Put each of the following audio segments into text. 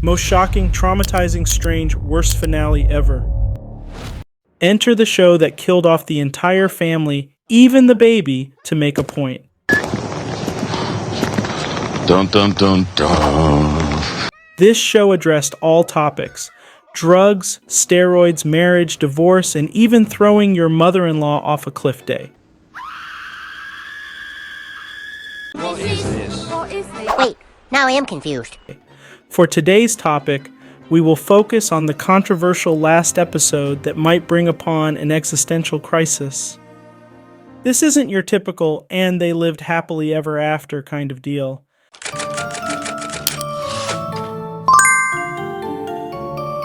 Most shocking, traumatizing, strange, worst finale ever. Enter the show that killed off the entire family, even the baby, to make a point. Dun dun dun dun. This show addressed all topics: drugs, steroids, marriage, divorce, and even throwing your mother-in-law off a cliff day. Wait, now I am confused. For today's topic, we will focus on the controversial last episode that might bring upon an existential crisis. This isn't your typical "and they lived happily ever after" kind of deal.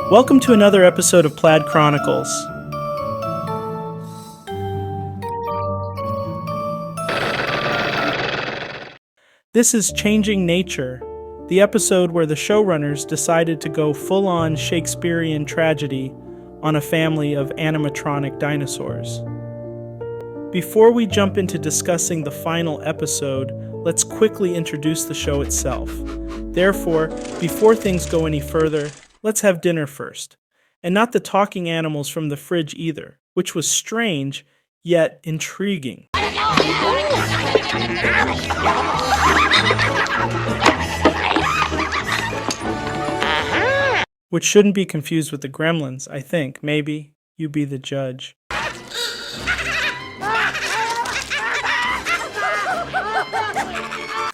Welcome to another episode of Plaid Chronicles. This is Changing Nature, the episode where the showrunners decided to go full-on Shakespearean tragedy on a family of animatronic dinosaurs. Before we jump into discussing the final episode, let's quickly introduce the show itself. Therefore, before things go any further, let's have dinner first. And not the talking animals from the fridge either, which was strange, yet intriguing. Which shouldn't be confused with the Gremlins, I think. Maybe. You be the judge.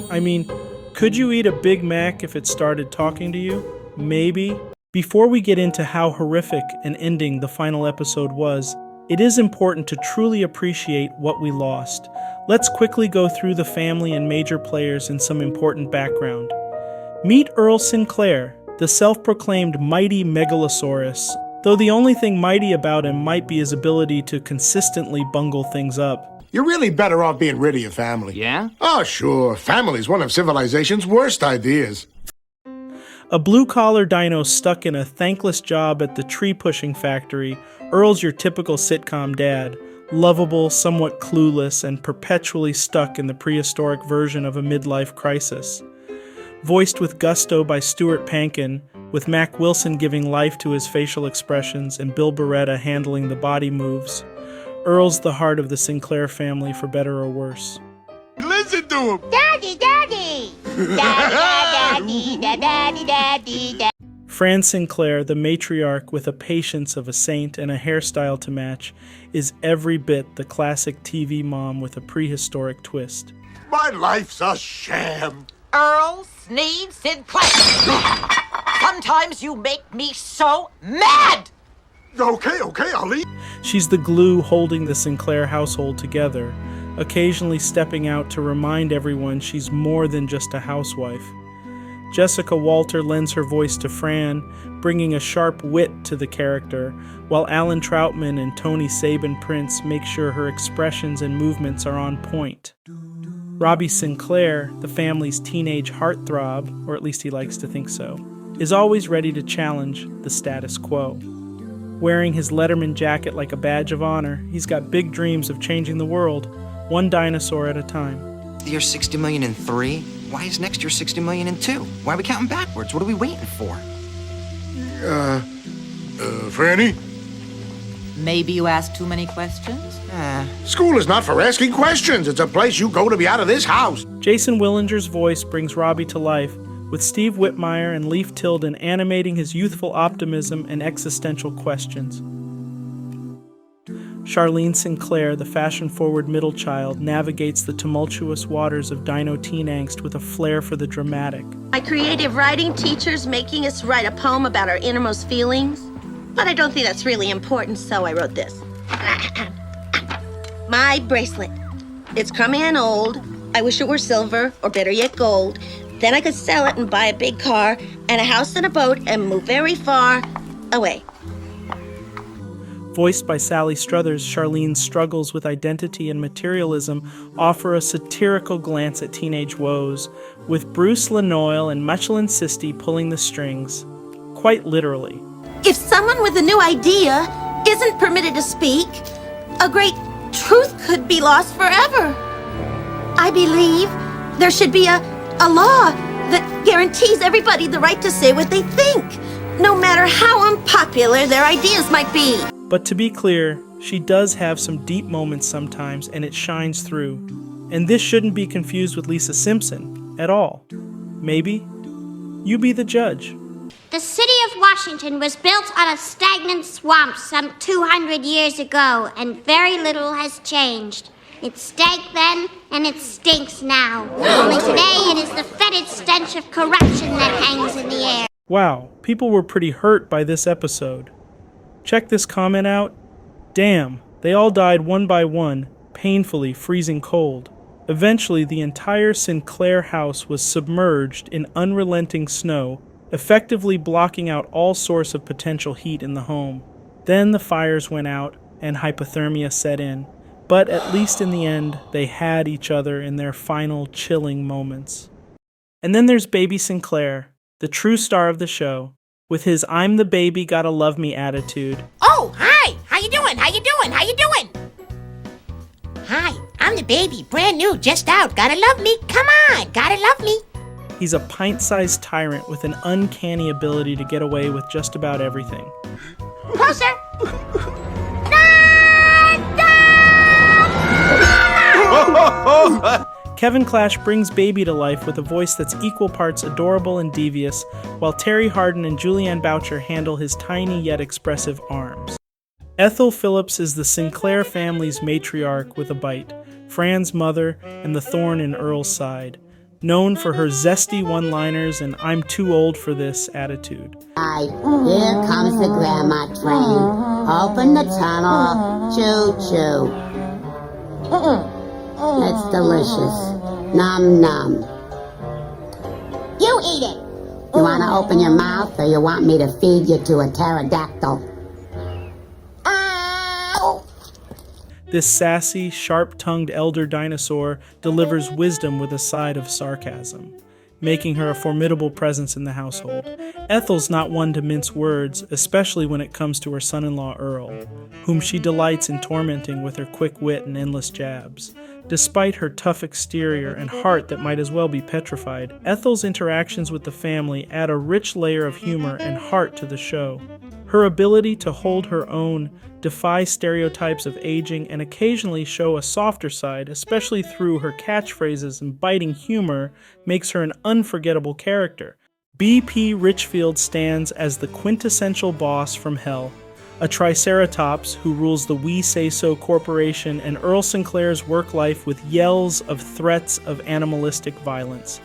I mean, could you eat a Big Mac if it started talking to you? Maybe. Before we get into how horrific an ending the final episode was, it is important to truly appreciate what we lost. Let's quickly go through the family and major players and some important background. Meet Earl Sinclair, the self-proclaimed mighty megalosaurus, though the only thing mighty about him might be his ability to consistently bungle things up. You're really better off being rid of your family. Yeah? Oh, sure. Family's one of civilization's worst ideas. A blue-collar dino stuck in a thankless job at the tree-pushing factory, Earl's your typical sitcom dad, lovable, somewhat clueless, and perpetually stuck in the prehistoric version of a midlife crisis. Voiced with gusto by Stuart Pankin, with Mac Wilson giving life to his facial expressions and Bill Beretta handling the body moves, Earl's the heart of the Sinclair family for better or worse. Listen to him. Daddy, daddy! Daddy, daddy, daddy, daddy, daddy. Fran Sinclair, the matriarch with a patience of a saint and a hairstyle to match, is every bit the classic TV mom with a prehistoric twist. My life's a sham. Earl Sneed Sinclair. Sometimes you make me so mad! Okay, I'll leave. She's the glue holding the Sinclair household together, occasionally stepping out to remind everyone she's more than just a housewife. Jessica Walter lends her voice to Fran, bringing a sharp wit to the character, while Alan Troutman and Tony Sabin Prince make sure her expressions and movements are on point. Robbie Sinclair, the family's teenage heartthrob, or at least he likes to think so, is always ready to challenge the status quo. Wearing his Letterman jacket like a badge of honor, he's got big dreams of changing the world, one dinosaur at a time. The year 60 million in 3? Why is next year 60 million in 2? Why are we counting backwards? What are we waiting for? Franny? Maybe you asked too many questions? School is not for asking questions. It's a place you go to be out of this house. Jason Willinger's voice brings Robbie to life, with Steve Whitmire and Leif Tilden animating his youthful optimism and existential questions. Charlene Sinclair, the fashion-forward middle child, navigates the tumultuous waters of dino teen angst with a flair for the dramatic. My creative writing teacher's making us write a poem about our innermost feelings, but I don't think that's really important, so I wrote this. My bracelet. It's crummy and old. I wish it were silver, or better yet, gold. Then I could sell it and buy a big car and a house and a boat and move very far away. Voiced by Sally Struthers, Charlene's struggles with identity and materialism offer a satirical glance at teenage woes, with Bruce Lanoil and Mechlin Sisti pulling the strings, quite literally. If someone with a new idea isn't permitted to speak, a great truth could be lost forever. I believe there should be a law that guarantees everybody the right to say what they think, no matter how unpopular their ideas might be. But to be clear, she does have some deep moments sometimes, and it shines through. And this shouldn't be confused with Lisa Simpson at all. Maybe? You be the judge. The city of Washington was built on a stagnant swamp some 200 years ago, and very little has changed. It stank then, and it stinks now. Only today it is the fetid stench of corruption that hangs in the air. Wow, people were pretty hurt by this episode. Check this comment out. Damn, they all died one by one, painfully freezing cold. Eventually, the entire Sinclair house was submerged in unrelenting snow, effectively blocking out all source of potential heat in the home. Then the fires went out, and hypothermia set in. But at least in the end, they had each other in their final chilling moments. And then there's Baby Sinclair, the true star of the show, with his I'm the baby, gotta love me attitude. Oh, hi! How you doing? How you doing? How you doing? Hi, I'm the baby, brand new, just out. Gotta love me. Come on, gotta love me. He's a pint-sized tyrant with an uncanny ability to get away with just about everything. Closer. Kevin Clash brings Baby to life with a voice that's equal parts adorable and devious, while Terry Hardin and Julianne Boucher handle his tiny yet expressive arms. Ethel Phillips is the Sinclair family's matriarch with a bite, Fran's mother, and the thorn in Earl's side, known for her zesty one-liners and I'm too old for this attitude. Here comes the grandma train. Open the tunnel. Choo-choo. It's delicious. Nom nom. You eat it. You want to open your mouth or you want me to feed you to a pterodactyl? Ow! This sassy, sharp-tongued elder dinosaur delivers wisdom with a side of sarcasm, making her a formidable presence in the household. Ethel's not one to mince words, especially when it comes to her son-in-law Earl, whom she delights in tormenting with her quick wit and endless jabs. Despite her tough exterior and heart that might as well be petrified, Ethel's interactions with the family add a rich layer of humor and heart to the show. Her ability to hold her own, defy stereotypes of aging, and occasionally show a softer side, especially through her catchphrases and biting humor, makes her an unforgettable character. B.P. Richfield stands as the quintessential boss from hell, a triceratops who rules the We Say So Corporation and Earl Sinclair's work life with yells of threats of animalistic violence.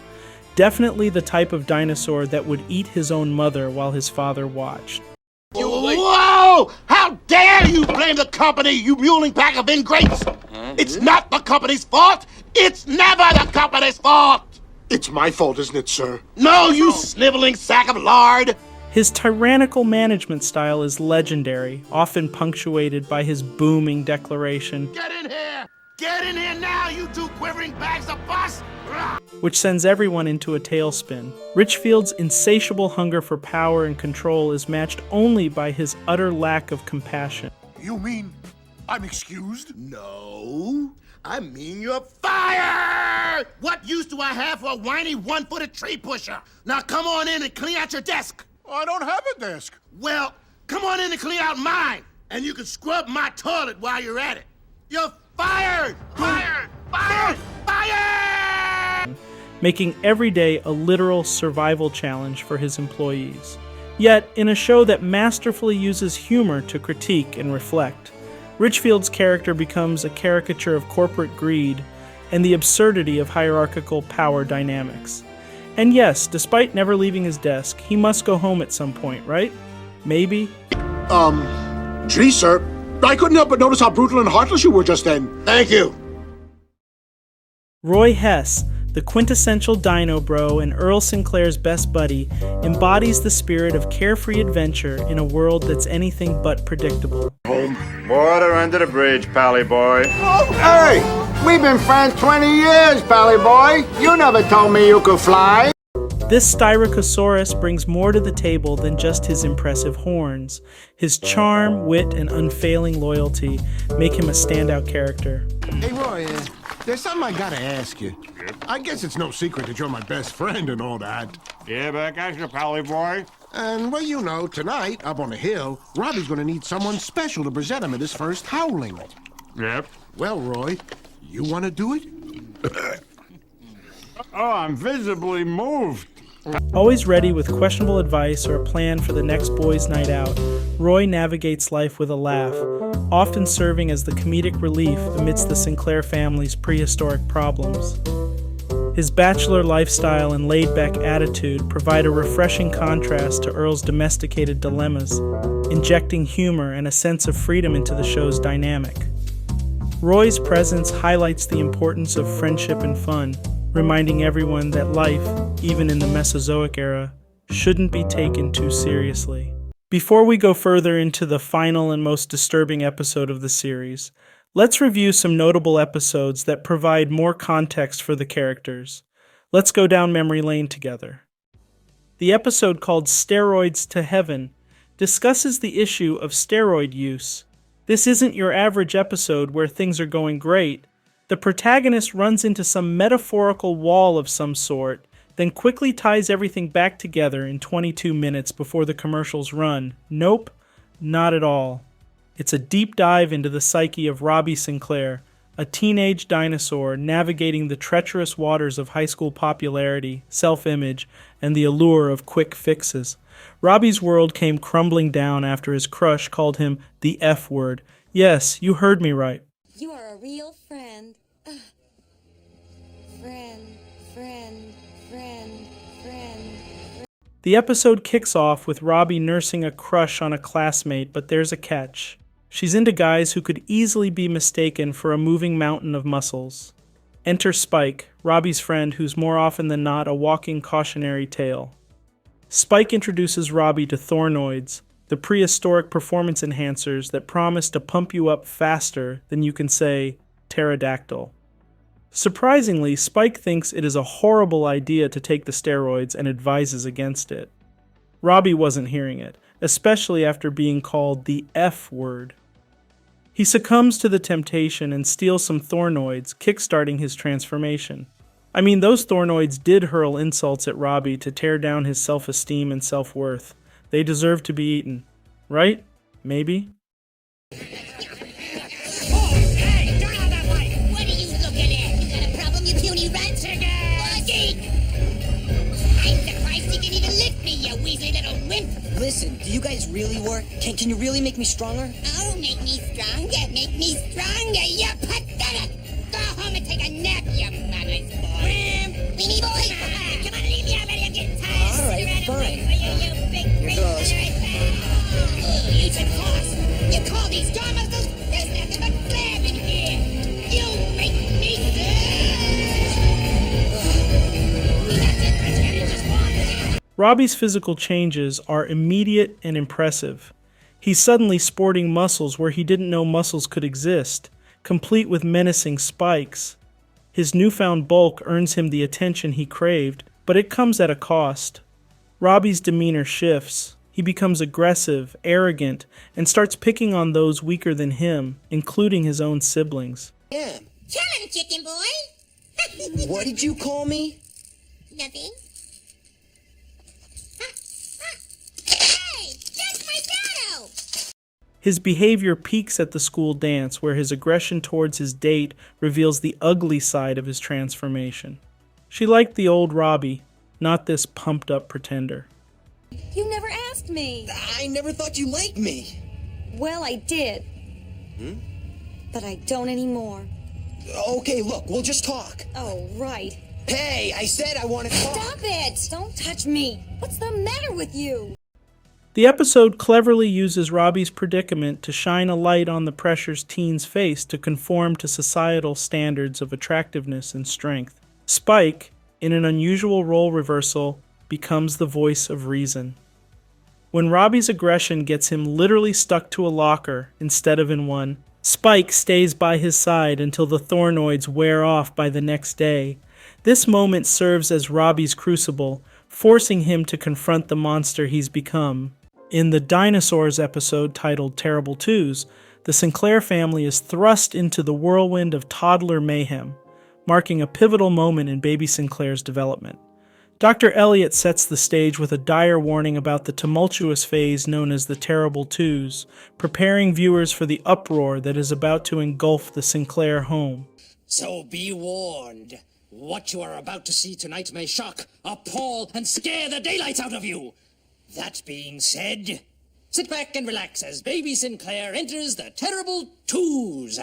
Definitely the type of dinosaur that would eat his own mother while his father watched. Whoa! How dare you blame the company, you muling pack of ingrates! It's not the company's fault! It's never the company's fault! It's my fault, isn't it, sir? No, you sniveling sack of lard! His tyrannical management style is legendary, often punctuated by his booming declaration, Get in here! Get in here now, you two quivering bags of pus! which sends everyone into a tailspin. Richfield's insatiable hunger for power and control is matched only by his utter lack of compassion. You mean I'm excused? No, I mean you're fired! What use do I have for a whiny one-footed tree pusher? Now come on in and clean out your desk. I don't have a desk. Well, come on in and clean out mine, and you can scrub my toilet while you're at it. You're fired! Fired! Fired! Fired! Making every day a literal survival challenge for his employees. Yet, in a show that masterfully uses humor to critique and reflect, Richfield's character becomes a caricature of corporate greed and the absurdity of hierarchical power dynamics. And yes, despite never leaving his desk, he must go home at some point, right? Maybe? Gee, sir, I couldn't help but notice how brutal and heartless you were just then. Thank you. Roy Hess, the quintessential Dino Bro and Earl Sinclair's best buddy, embodies the spirit of carefree adventure in a world that's anything but predictable. Water under the bridge, Pally boy. Hey, we've been friends 20 years, Pally boy. You never told me you could fly. This Styracosaurus brings more to the table than just his impressive horns. His charm, wit, and unfailing loyalty make him a standout character. Hey, Roy, there's something I gotta ask you. I guess it's no secret that you're my best friend and all that. Yeah, but I got you, Pally boy. And, well, you know, tonight, up on the hill, Robbie's gonna need someone special to present him at his first howling. Yep. Well, Roy, you wanna do it? Oh, I'm visibly moved. Always ready with questionable advice or a plan for the next boys' night out, Roy navigates life with a laugh, often serving as the comedic relief amidst the Sinclair family's prehistoric problems. His bachelor lifestyle and laid-back attitude provide a refreshing contrast to Earl's domesticated dilemmas, injecting humor and a sense of freedom into the show's dynamic. Roy's presence highlights the importance of friendship and fun, reminding everyone that life, even in the Mesozoic era, shouldn't be taken too seriously. Before we go further into the final and most disturbing episode of the series, let's review some notable episodes that provide more context for the characters. Let's go down memory lane together. The episode called Steroids to Heaven discusses the issue of steroid use. This isn't your average episode where things are going great. The protagonist runs into some metaphorical wall of some sort, then quickly ties everything back together in 22 minutes before the commercials run. Nope, not at all. It's a deep dive into the psyche of Robbie Sinclair, a teenage dinosaur navigating the treacherous waters of high school popularity, self-image, and the allure of quick fixes. Robbie's world came crumbling down after his crush called him the F word. Yes, you heard me right. You are a real friend. Friend, friend, friend, friend. The episode kicks off with Robbie nursing a crush on a classmate, but there's a catch. She's into guys who could easily be mistaken for a moving mountain of muscles. Enter Spike, Robbie's friend who's more often than not a walking cautionary tale. Spike introduces Robbie to Thornoids, the prehistoric performance enhancers that promise to pump you up faster than you can say pterodactyl. Surprisingly, Spike thinks it is a horrible idea to take the steroids and advises against it. Robbie wasn't hearing it, especially after being called the F word. He succumbs to the temptation and steals some Thornoids, kickstarting his transformation. I mean, those Thornoids did hurl insults at Robbie to tear down his self-esteem and self-worth. They deserve to be eaten. Right? Maybe? Listen, do you guys really work? Can you really make me stronger? Oh, make me stronger, make me stronger, you pathetic! Go home and take a nap, you mother's boy! Beanie boy! Come on, leave me already, I'm getting tired. All right, fine. You big green you took force! You call these door muscles? There's nothing but glam in here! You make me sick! Robbie's physical changes are immediate and impressive. He's suddenly sporting muscles where he didn't know muscles could exist, complete with menacing spikes. His newfound bulk earns him the attention he craved, but it comes at a cost. Robbie's demeanor shifts. He becomes aggressive, arrogant, and starts picking on those weaker than him, including his own siblings. Yeah. Tell him, chicken boy! What did you call me? Nothing. Hey, that's my Dodo! His behavior peaks at the school dance, where his aggression towards his date reveals the ugly side of his transformation. She liked the old Robbie, not this pumped-up pretender. You never asked me. I never thought you liked me. Well, I did. But I don't anymore. Okay, look, we'll just talk. Oh, right. Hey, I said I want to talk. Stop it! Don't touch me. What's the matter with you? The episode cleverly uses Robbie's predicament to shine a light on the pressures teens face to conform to societal standards of attractiveness and strength. Spike, in an unusual role reversal, becomes the voice of reason. When Robbie's aggression gets him literally stuck to a locker instead of in one, Spike stays by his side until the Thornoids wear off by the next day. This moment serves as Robbie's crucible, forcing him to confront the monster he's become. In the Dinosaurs episode titled Terrible Twos, the Sinclair family is thrust into the whirlwind of toddler mayhem. marking a pivotal moment in baby Sinclair's development. Dr. Elliot sets the stage with a dire warning about the tumultuous phase known as the Terrible Twos, preparing viewers for the uproar that is about to engulf the Sinclair home. So be warned. What you are about to see tonight may shock, appall, and scare the daylights out of you. That being said, sit back and relax as baby Sinclair enters the Terrible Twos.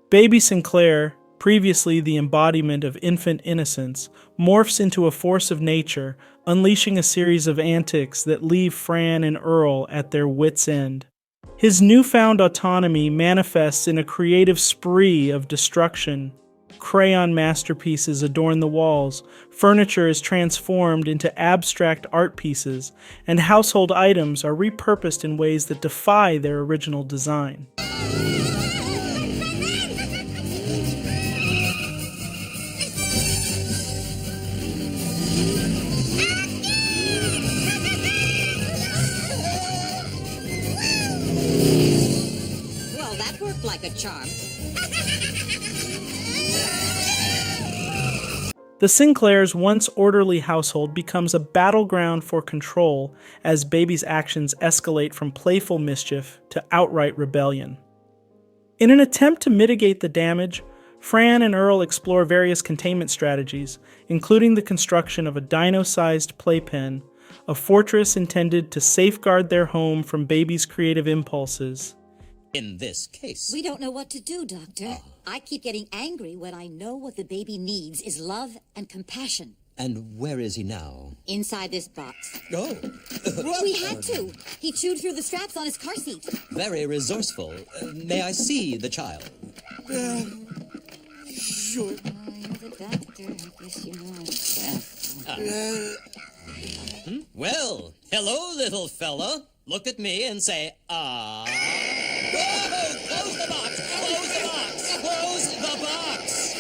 Baby Sinclair, previously the embodiment of infant innocence, morphs into a force of nature, unleashing a series of antics that leave Fran and Earl at their wits' end. His newfound autonomy manifests in a creative spree of destruction. Crayon masterpieces adorn the walls, furniture is transformed into abstract art pieces, and household items are repurposed in ways that defy their original design. Well, that worked like a charm. The Sinclairs' once orderly household becomes a battleground for control as Baby's actions escalate from playful mischief to outright rebellion. In an attempt to mitigate the damage, Fran and Earl explore various containment strategies, including the construction of a dino-sized playpen, a fortress intended to safeguard their home from Baby's creative impulses. In this case, We don't know what to do, Doctor. I keep getting angry when I know what the baby needs is love and compassion. and where is he now? Inside this box. Oh, We had to. He chewed through the straps on his car seat. very resourceful. May I see the child? Sure. You're the doctor. I guess you know. Well, hello, little fella. Look at me and say, ah. Whoa! Close the box! Close the box! Close the box!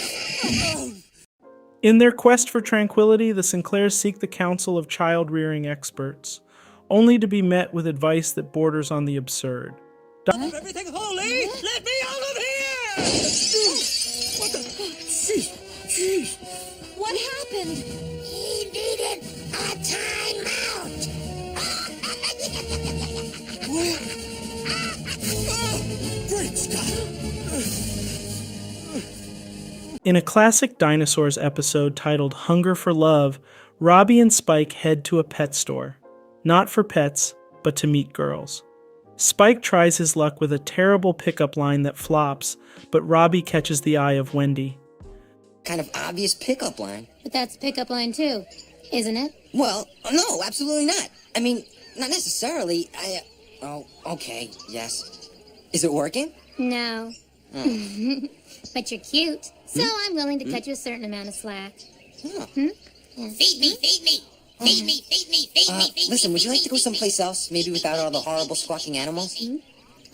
In their quest for tranquility, the Sinclairs seek the counsel of child-rearing experts, only to be met with advice that borders on the absurd. Everything holy! Let me out of here! What the? Jeez. What happened? He needed a timeout. Great Scott. In a classic Dinosaurs episode titled Hunger for Love, Robbie and Spike head to a pet store. Not for pets, but to meet girls. Spike tries his luck with a terrible pickup line that flops, but Robbie catches the eye of Wendy. Kind of obvious pickup line. But that's pickup line too, isn't it? Well, no, absolutely not. I mean, not necessarily. Oh, okay, yes. Is it working? No. But you're cute, so I'm willing to cut you a certain amount of slack. Feed me, feed me. Feed me, feed me, feed me, feed me. Listen, would you like to go someplace else? Maybe without all the horrible squawking animals?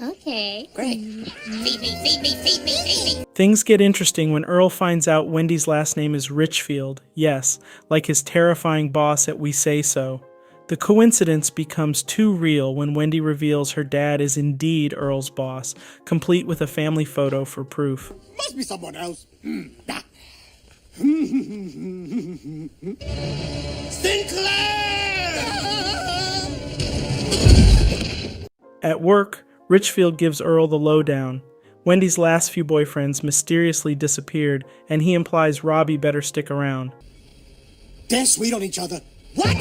Okay. Great. Feed me, feed me, feed me, feed me. Things get interesting when Earl finds out Wendy's last name is Richfield, yes, like his terrifying boss at We Say So. The coincidence becomes too real when Wendy reveals her dad is indeed Earl's boss, complete with a family photo for proof. Must be someone else. Sinclair! At work, Richfield gives Earl the lowdown. Wendy's last few boyfriends mysteriously disappeared, and he implies Robbie better stick around. They're sweet on each other. What?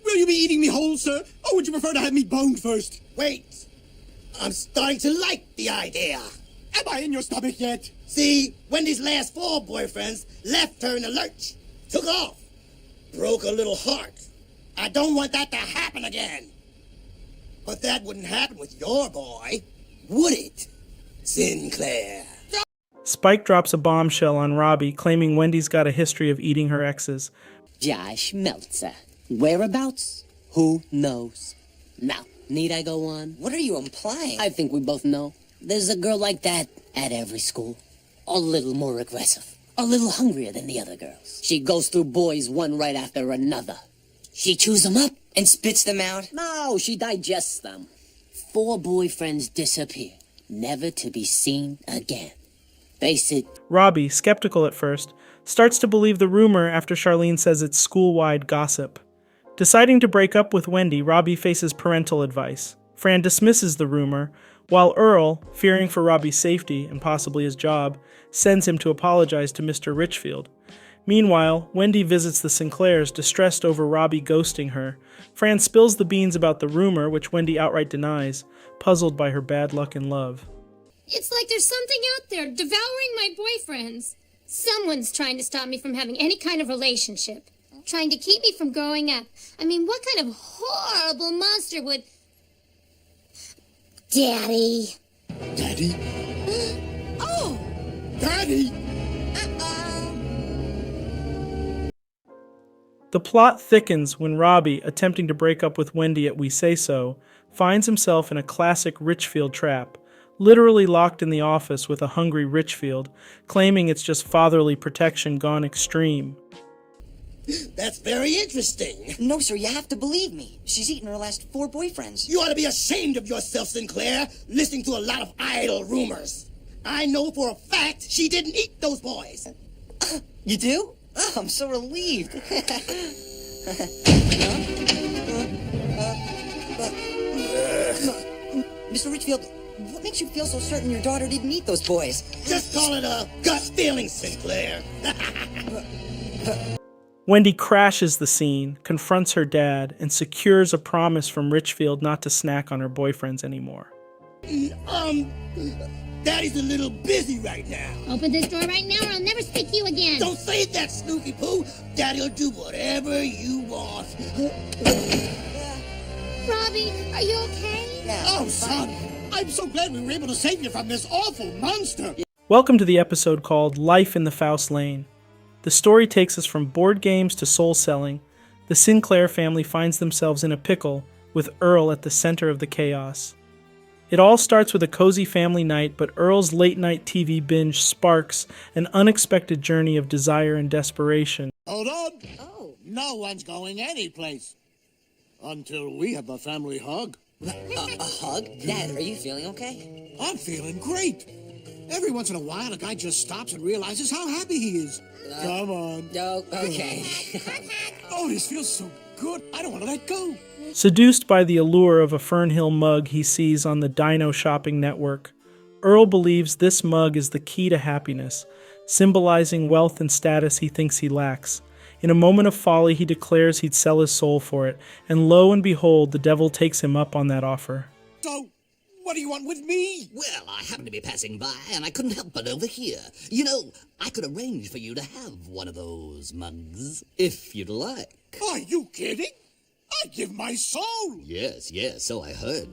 Will you be eating me whole, sir? Or would you prefer to have me boned first? Wait. I'm starting to like the idea. Am I in your stomach yet? See, Wendy's last 4 boyfriends left her in the lurch. Took off. Broke a little heart. I don't want that to happen again. But that wouldn't happen with your boy, would it, Sinclair? Spike drops a bombshell on Robbie, claiming Wendy's got a history of eating her exes. Josh Meltzer. Whereabouts? Who knows? Now, need I go on? What are you implying? I think we both know. There's a girl like that at every school. A little more aggressive. A little hungrier than the other girls. She goes through boys one right after another. She chews them up and spits them out? No, she digests them. 4 boyfriends disappear, never to be seen again. Face it. Robbie, skeptical at first, starts to believe the rumor after Charlene says it's school-wide gossip. Deciding to break up with Wendy, Robbie faces parental advice. Fran dismisses the rumor, while Earl, fearing for Robbie's safety and possibly his job, sends him to apologize to Mr. Richfield. Meanwhile, Wendy visits the Sinclairs, distressed over Robbie ghosting her. Fran spills the beans about the rumor, which Wendy outright denies, puzzled by her bad luck in love. It's like there's something out there devouring my boyfriends. Someone's trying to stop me from having any kind of relationship. Trying to keep me from growing up. I mean, what kind of horrible monster would... Daddy. Daddy? Oh! Daddy? The plot thickens when Robbie, attempting to break up with Wendy at We Say So, finds himself in a classic Richfield trap, literally locked in the office with a hungry Richfield, claiming it's just fatherly protection gone extreme. That's very interesting. No, sir, you have to believe me. She's eaten her last 4 boyfriends. You ought to be ashamed of yourself, Sinclair, listening to a lot of idle rumors. I know for a fact she didn't eat those boys. You do? Oh, I'm so relieved. Mr. Richfield, what makes you feel so certain your daughter didn't eat those boys? Just call it a gut feeling, Sinclair. Wendy crashes the scene, confronts her dad, and secures a promise from Richfield not to snack on her boyfriends anymore. Daddy's a little busy right now. Open this door right now or I'll never speak to you again. Don't say that, Snooky Poo. Daddy'll do whatever you want. Robbie, are you okay? Oh, son, I'm so glad we were able to save you from this awful monster. Welcome to the episode called Life in the Faust Lane. The story takes us from board games to soul selling. The Sinclair family finds themselves in a pickle, with Earl at the center of the chaos. It all starts with a cozy family night, but Earl's late-night TV binge sparks an unexpected journey of desire and desperation. Hold on. Oh. No one's going anyplace. Until we have a family hug. A hug? Dad, are you feeling okay? I'm feeling great. Every once in a while, a guy just stops and realizes how happy he is. Come on. Oh, okay. Oh, this feels so good. I don't want to let go. Seduced by the allure of a Fernhill mug he sees on the Dino Shopping Network, Earl believes this mug is the key to happiness, symbolizing wealth and status he thinks he lacks. In a moment of folly, he declares he'd sell his soul for it, and lo and behold, the devil takes him up on that offer. So, what do you want with me? Well, I happened to be passing by, and I couldn't help but overhear. You know, I could arrange for you to have one of those mugs, if you'd like. Are you kidding? I'd give my soul! Yes, so I heard.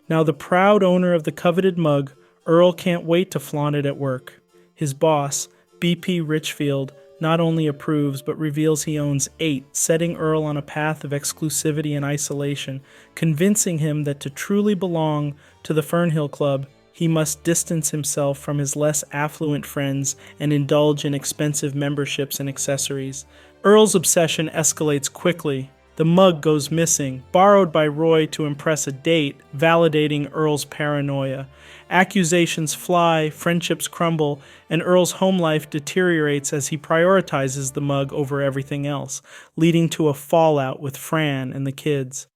Now the proud owner of the coveted mug, Earl can't wait to flaunt it at work. His boss, B.P. Richfield, not only approves but reveals he owns 8, setting Earl on a path of exclusivity and isolation, convincing him that to truly belong to the Fernhill Club, he must distance himself from his less affluent friends and indulge in expensive memberships and accessories. Earl's obsession escalates quickly. The mug goes missing, borrowed by Roy to impress a date, validating Earl's paranoia. Accusations fly, friendships crumble, and Earl's home life deteriorates as he prioritizes the mug over everything else, leading to a fallout with Fran and the kids.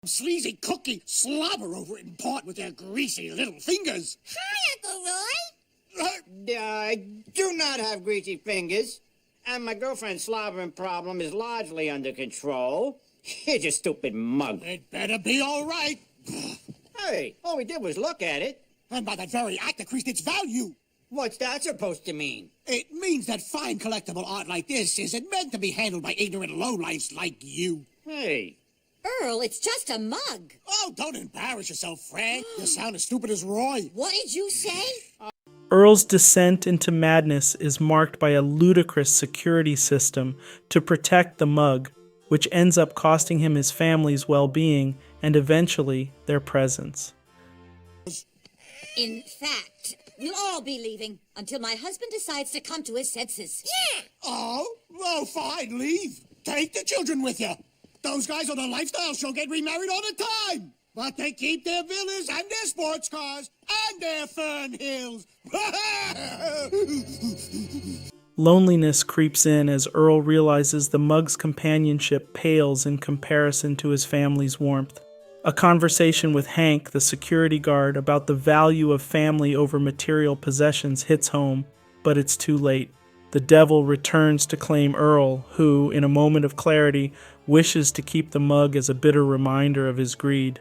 Sleazy cookie slobber over it and paw it with their greasy little fingers. Hi, Uncle Roy. I do not have greasy fingers. And my girlfriend's slobbering problem is largely under control. Here's your stupid mug. It better be all right. Hey, all we did was look at it. And by that very act decreased its value. What's that supposed to mean? It means that fine collectible art like this isn't meant to be handled by ignorant lowlifes like you. Hey. Earl, it's just a mug. Oh, don't embarrass yourself, Frank. You sound as stupid as Roy. What did you say? Earl's descent into madness is marked by a ludicrous security system to protect the mug, which ends up costing him his family's well-being and eventually their presence. In fact, we'll all be leaving until my husband decides to come to his senses. Yeah. Oh, well, fine, leave. Take the children with you. Those guys on the lifestyle show get remarried all the time. But they keep their villas and their sports cars on there, Fern Hills! Loneliness creeps in as Earl realizes the mug's companionship pales in comparison to his family's warmth. A conversation with Hank, the security guard, about the value of family over material possessions hits home, but it's too late. The devil returns to claim Earl, who, in a moment of clarity, wishes to keep the mug as a bitter reminder of his greed.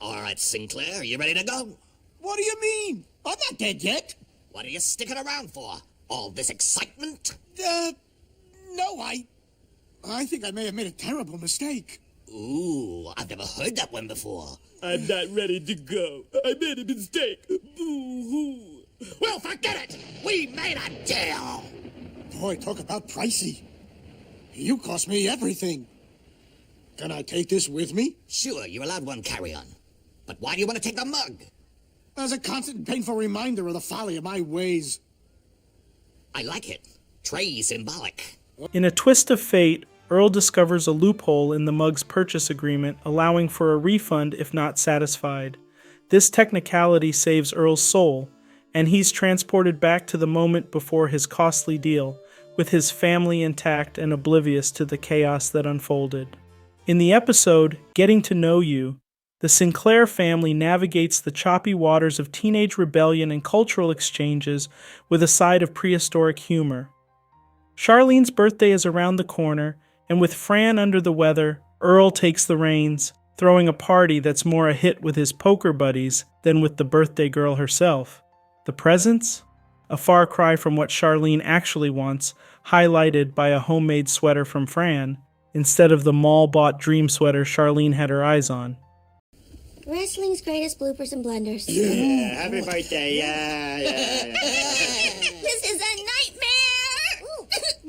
All right, Sinclair, you ready to go? What do you mean? I'm not dead yet. What are you sticking around for? All this excitement? No, I think I may have made a terrible mistake. Ooh, I've never heard that one before. I'm not ready to go. I made a mistake. Boo-hoo. Well, forget it! We made a deal! Boy, talk about pricey. You cost me everything. Can I take this with me? Sure, you're allowed one carry-on. But why do you want to take the mug? As a constant and painful reminder of the folly of my ways. I like it. Trey symbolic. In a twist of fate, Earl discovers a loophole in the mug's purchase agreement, allowing for a refund if not satisfied. This technicality saves Earl's soul, and he's transported back to the moment before his costly deal, with his family intact and oblivious to the chaos that unfolded. In the episode, Getting to Know You, the Sinclair family navigates the choppy waters of teenage rebellion and cultural exchanges with a side of prehistoric humor. Charlene's birthday is around the corner, and with Fran under the weather, Earl takes the reins, throwing a party that's more a hit with his poker buddies than with the birthday girl herself. The presents? A far cry from what Charlene actually wants, highlighted by a homemade sweater from Fran, instead of the mall-bought dream sweater Charlene had her eyes on. Wrestling's greatest bloopers and blunders. Yeah, happy birthday, yeah. This is a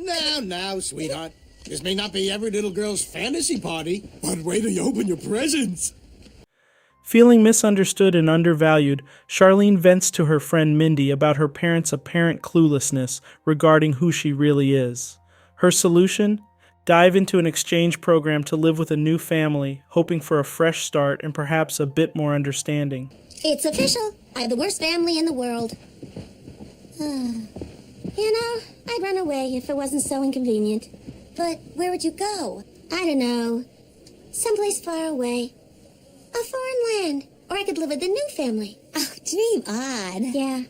nightmare! Now, sweetheart. This may not be every little girl's fantasy party, but wait till you open your presents. Feeling misunderstood and undervalued, Charlene vents to her friend Mindy about her parents' apparent cluelessness regarding who she really is. Her solution? Dive into an exchange program to live with a new family, hoping for a fresh start and perhaps a bit more understanding. It's official. I have the worst family in the world. I'd run away if it wasn't so inconvenient. But where would you go? I don't know. Someplace far away. A foreign land. Or I could live with the new family. Oh, dream on. Yeah.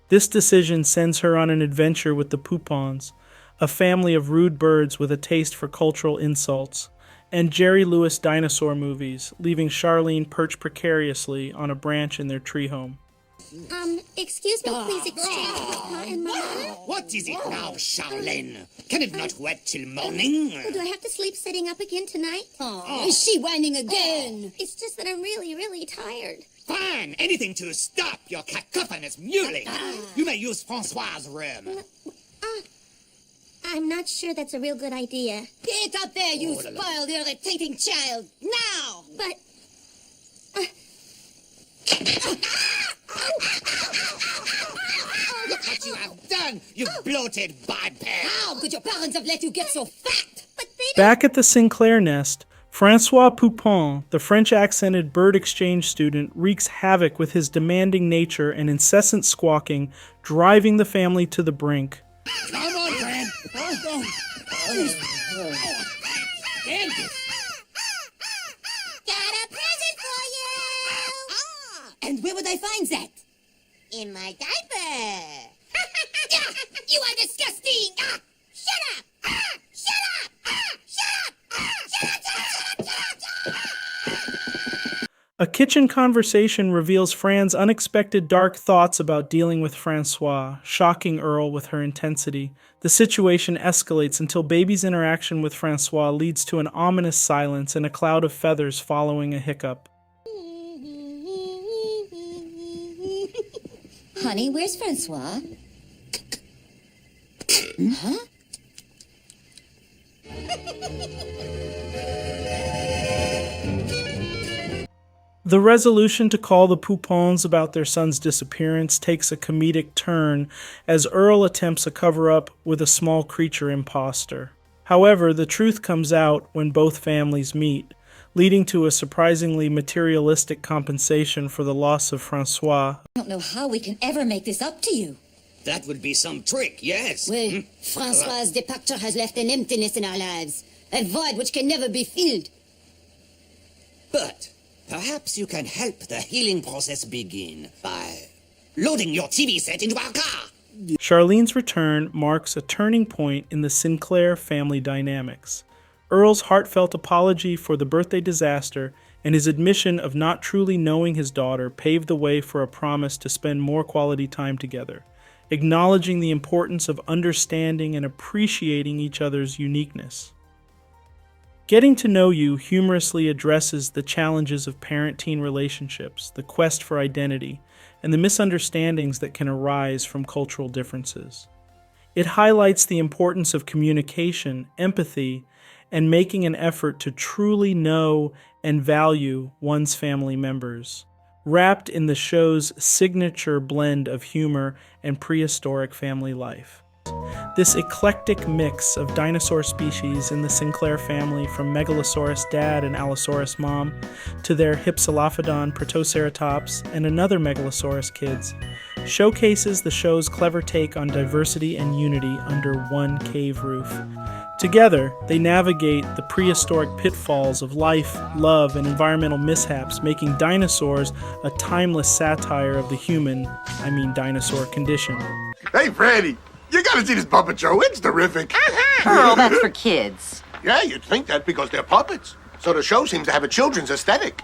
This decision sends her on an adventure with the Poupons, a family of rude birds with a taste for cultural insults, and Jerry Lewis dinosaur movies, leaving Charlene perched precariously on a branch in their tree home. Excuse me, please exchange Papa and Mama. What is it now, Charlene? Can it not wait till morning? Oh, do I have to sleep sitting up again tonight? Is she whining again? It's just that I'm really, really tired. Fine! Anything to stop your cacophonous mewling. You may use Francois's room. I'm not sure that's a real good idea. Get up there, you spoiled, irritating child! Now! But... Look what you have done, you bloated biped! How could your parents have let you get so fat? Back at the Sinclair nest, Francois Poupon, the French-accented bird exchange student, wreaks havoc with his demanding nature and incessant squawking, driving the family to the brink. Come on, Fran. Got a present for you! And where would I find that? In my diaper. You are disgusting! Shut up! Shut up! Shut up! A kitchen conversation reveals Fran's unexpected dark thoughts about dealing with Francois, shocking Earl with her intensity. The situation escalates until Baby's interaction with Francois leads to an ominous silence and a cloud of feathers following a hiccup. Honey, where's Francois? Huh? The resolution to call the Poupons about their son's disappearance takes a comedic turn as Earl attempts a cover-up with a small creature imposter. However, the truth comes out when both families meet, leading to a surprisingly materialistic compensation for the loss of Francois. I don't know how we can ever make this up to you. That would be some trick, yes. Well, Francois's departure has left an emptiness in our lives, a void which can never be filled. But perhaps you can help the healing process begin by loading your TV set into our car. Charlene's return marks a turning point in the Sinclair family dynamics. Earl's heartfelt apology for the birthday disaster and his admission of not truly knowing his daughter paved the way for a promise to spend more quality time together, acknowledging the importance of understanding and appreciating each other's uniqueness. Getting to Know You humorously addresses the challenges of parent-teen relationships, the quest for identity, and the misunderstandings that can arise from cultural differences. It highlights the importance of communication, empathy, and making an effort to truly know and value one's family members, wrapped in the show's signature blend of humor and prehistoric family life. This eclectic mix of dinosaur species in the Sinclair family, from Megalosaurus dad and Allosaurus mom to their Hypsilophodon Protoceratops and another Megalosaurus kids, showcases the show's clever take on diversity and unity under one cave roof. Together, they navigate the prehistoric pitfalls of life, love, and environmental mishaps, making Dinosaurs a timeless satire of the dinosaur condition. Hey, Freddy, you gotta see this puppet show. It's terrific. Earl, that's for kids. Yeah, you'd think that because they're puppets. So the show seems to have a children's aesthetic.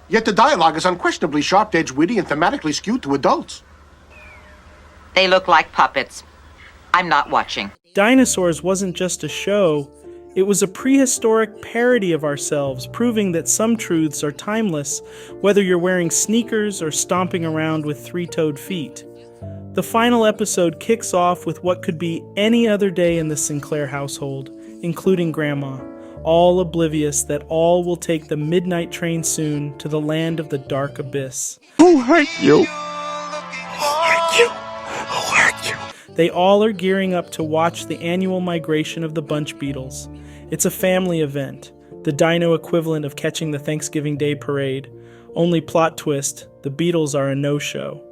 Yet the dialogue is unquestionably sharp-edged, witty, and thematically skewed to adults. They look like puppets. I'm not watching. Dinosaurs wasn't just a show, it was a prehistoric parody of ourselves, proving that some truths are timeless, whether you're wearing sneakers or stomping around with three-toed feet. The final episode kicks off with what could be any other day in the Sinclair household, including Grandma, all oblivious that all will take the midnight train soon to the land of the dark abyss. Who hurt you? Who hurt you? Who hurt you? They all are gearing up to watch the annual migration of the Bunch Beetles. It's a family event, the dino equivalent of catching the Thanksgiving Day parade. Only plot twist, the Beatles are a no-show.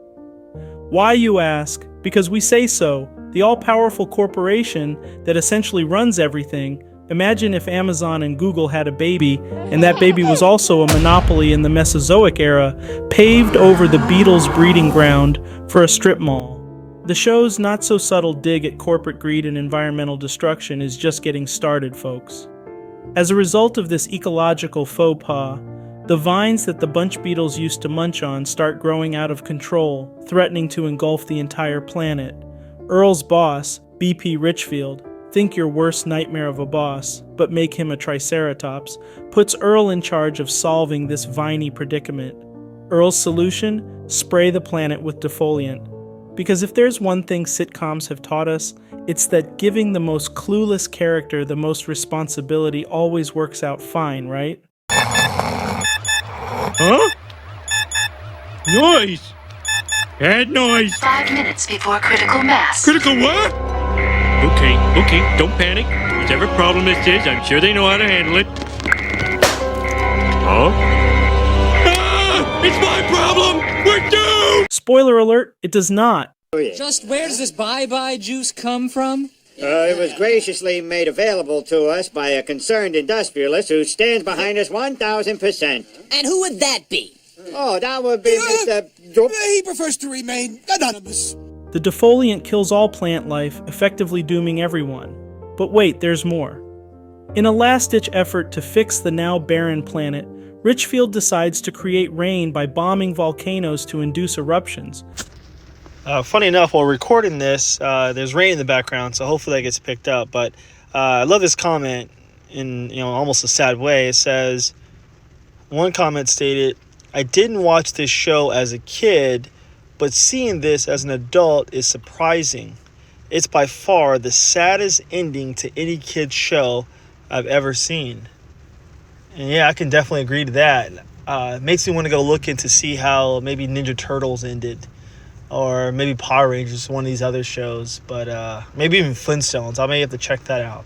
Why, you ask? Because we say so. The all-powerful corporation that essentially runs everything. Imagine if Amazon and Google had a baby, and that baby was also a monopoly in the Mesozoic era, paved over the Beatles' breeding ground for a strip mall. The show's not-so-subtle dig at corporate greed and environmental destruction is just getting started, folks. As a result of this ecological faux pas, the vines that the Bunch Beetles used to munch on start growing out of control, threatening to engulf the entire planet. Earl's boss, BP Richfield, think your worst nightmare of a boss, but make him a Triceratops, puts Earl in charge of solving this viney predicament. Earl's solution? Spray the planet with defoliant. Because if there's one thing sitcoms have taught us, it's that giving the most clueless character the most responsibility always works out fine, right? Huh? Noise! Bad noise! 5 minutes before critical mass. Critical what? Okay, don't panic. Whatever problem this is, I'm sure they know how to handle it. Huh? Ah! It's my problem! We're doomed! Spoiler alert, it does not. Just where does this bye-bye juice come from? It was graciously made available to us by a concerned industrialist who stands behind us 1,000%. And who would that be? Oh, that would be Mr. He prefers to remain anonymous. The defoliant kills all plant life, effectively dooming everyone. But wait, there's more. In a last-ditch effort to fix the now barren planet, Richfield decides to create rain by bombing volcanoes to induce eruptions. Funny enough, while recording this, there's rain in the background, so hopefully that gets picked up. But I love this comment in almost a sad way. It says, one comment stated, "I didn't watch this show as a kid, but seeing this as an adult is surprising. It's by far the saddest ending to any kid's show I've ever seen." And yeah, I can definitely agree to that. It makes me want to go look into see how maybe Ninja Turtles ended. Or maybe Power Rangers, one of these other shows. But maybe even Flintstones. I may have to check that out.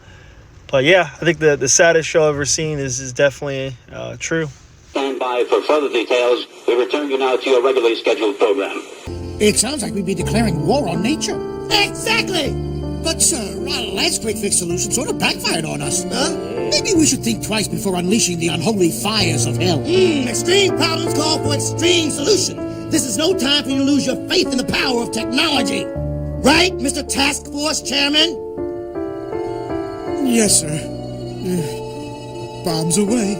But yeah, I think the saddest show I've ever seen is definitely true. Stand by for further details. We return you now to your regularly scheduled program. It sounds like we'd be declaring war on nature. Exactly! But, sir, our last quick fix solution sort of backfired on us. Huh? Maybe we should think twice before unleashing the unholy fires of hell. Extreme problems call for extreme solutions. This is no time for you to lose your faith in the power of technology. Right, Mr. Task Force Chairman? Yes, sir. Bombs away.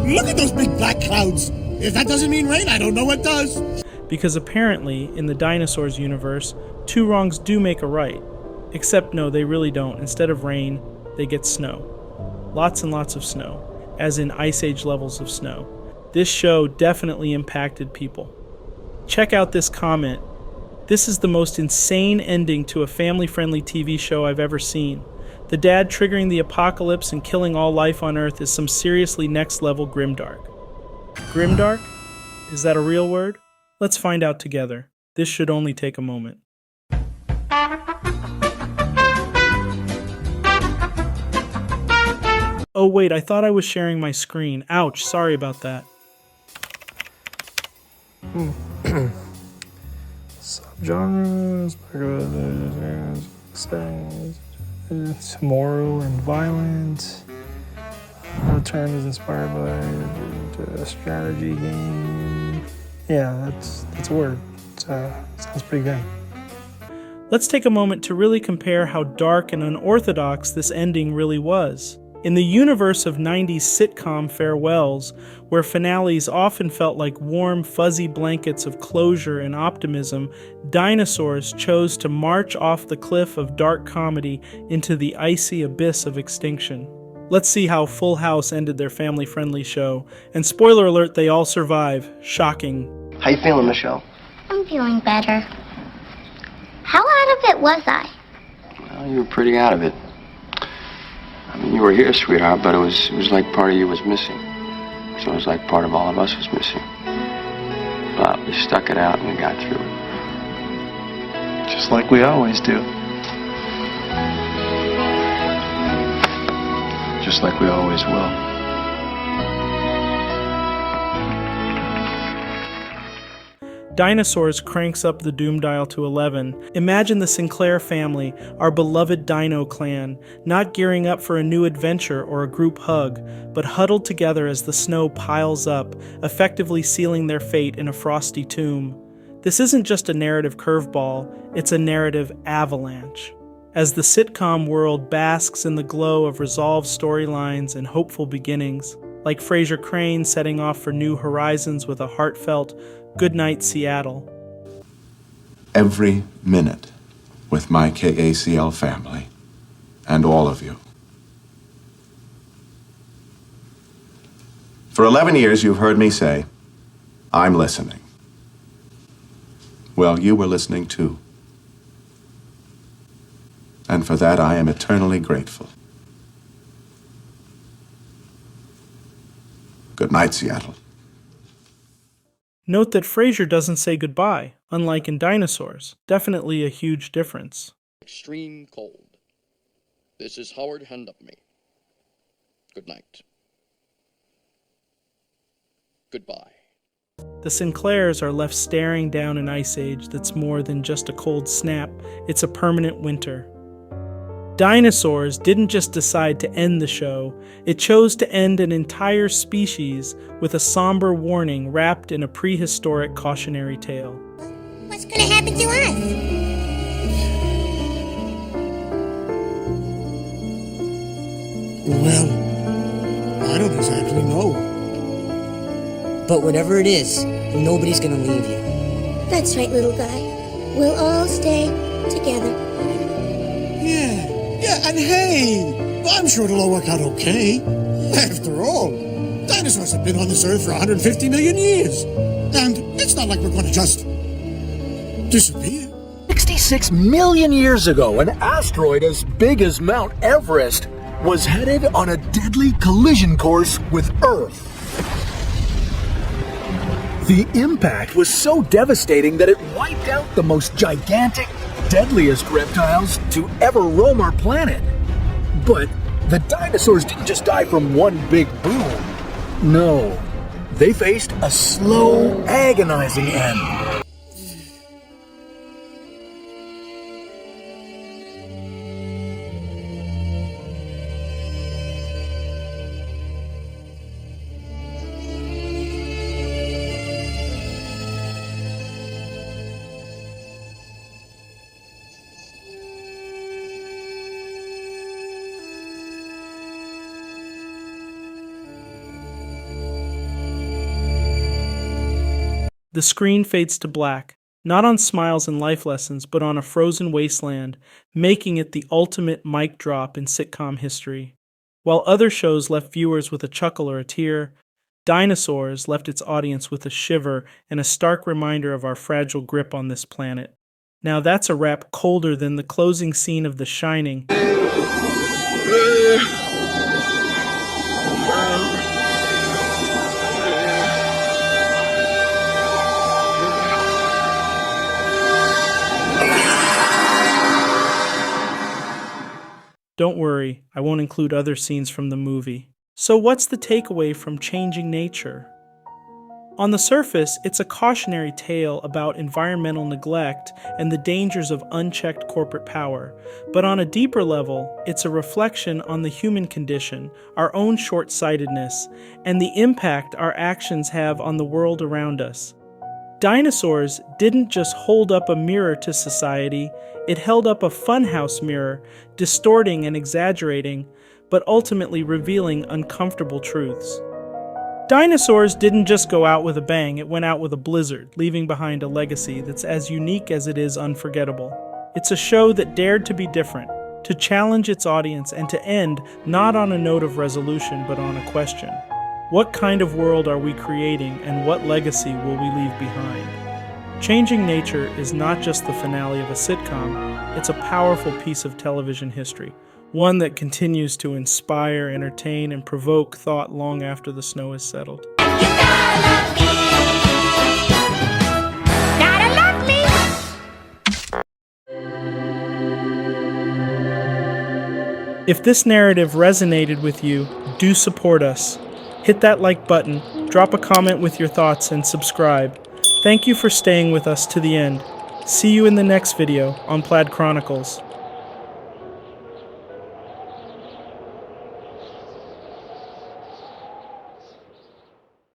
Look at those big black clouds. If that doesn't mean rain, I don't know what does. Because apparently, in the Dinosaurs universe, two wrongs do make a right. Except no, they really don't. Instead of rain, they get snow. Lots and lots of snow, as in Ice Age levels of snow. This show definitely impacted people. Check out this comment. This is the most insane ending to a family-friendly TV show I've ever seen. The dad triggering the apocalypse and killing all life on Earth is some seriously next-level grimdark. Grimdark? Is that a real word? Let's find out together. This should only take a moment. Oh wait, I thought I was sharing my screen. Ouch, sorry about that. Subgenres, moral and violent. The term is inspired by a strategy game. Yeah, that's a word. Sounds pretty good. Let's take a moment to really compare how dark and unorthodox this ending really was. In the universe of 90s sitcom farewells, where finales often felt like warm, fuzzy blankets of closure and optimism, Dinosaurs chose to march off the cliff of dark comedy into the icy abyss of extinction. Let's see how Full House ended their family-friendly show. And spoiler alert, they all survive. Shocking. How you feeling, Michelle? I'm feeling better. How out of it was I? Well, you were pretty out of it. I mean, you were here, sweetheart, but it was like part of you was missing. So it was like part of all of us was missing. But we stuck it out and we got through it. Just like we always do. Just like we always will. Dinosaurs cranks up the doom dial to 11. Imagine the Sinclair family, our beloved Dino clan, not gearing up for a new adventure or a group hug, but huddled together as the snow piles up, effectively sealing their fate in a frosty tomb. This isn't just a narrative curveball, it's a narrative avalanche. As the sitcom world basks in the glow of resolved storylines and hopeful beginnings, like Frasier Crane setting off for new horizons with a heartfelt "Good night, Seattle." Every minute with my KACL family and all of you. For 11 years, you've heard me say, I'm listening. Well, you were listening too. And for that, I am eternally grateful. Good night, Seattle. Note that Frasier doesn't say goodbye, unlike in Dinosaurs. Definitely a huge difference. Extreme cold. This is Howard Handupme. Good night. Goodbye. The Sinclairs are left staring down an ice age that's more than just a cold snap, it's a permanent winter. Dinosaurs didn't just decide to end the show, it chose to end an entire species with a somber warning wrapped in a prehistoric cautionary tale. What's gonna happen to us? Well, I don't exactly know. But whatever it is, nobody's gonna leave you. That's right, little guy. We'll all stay together. Yeah, and hey, I'm sure it'll all work out okay. After all, dinosaurs have been on this earth for 150 million years. And it's not like we're going to just disappear. 66 million years ago, an asteroid as big as Mount Everest was headed on a deadly collision course with Earth. The impact was so devastating that it wiped out the most gigantic, deadliest reptiles to ever roam our planet. But the dinosaurs didn't just die from one big boom. No, they faced a slow, agonizing end. The screen fades to black, not on smiles and life lessons, but on a frozen wasteland, making it the ultimate mic drop in sitcom history. While other shows left viewers with a chuckle or a tear, Dinosaurs left its audience with a shiver and a stark reminder of our fragile grip on this planet. Now that's a rap colder than the closing scene of The Shining. Don't worry, I won't include other scenes from the movie. So what's the takeaway from Changing Nature? On the surface, it's a cautionary tale about environmental neglect and the dangers of unchecked corporate power. But on a deeper level, it's a reflection on the human condition, our own short-sightedness, and the impact our actions have on the world around us. Dinosaurs didn't just hold up a mirror to society, it held up a funhouse mirror, distorting and exaggerating, but ultimately revealing uncomfortable truths. Dinosaurs didn't just go out with a bang, it went out with a blizzard, leaving behind a legacy that's as unique as it is unforgettable. It's a show that dared to be different, to challenge its audience, and to end not on a note of resolution, but on a question. What kind of world are we creating, and what legacy will we leave behind? Changing Nature is not just the finale of a sitcom, it's a powerful piece of television history, one that continues to inspire, entertain, and provoke thought long after the snow is settled. If this narrative resonated with you, do support us. Hit that like button, drop a comment with your thoughts, and subscribe. Thank you for staying with us to the end. See you in the next video on Plaid Chronicles.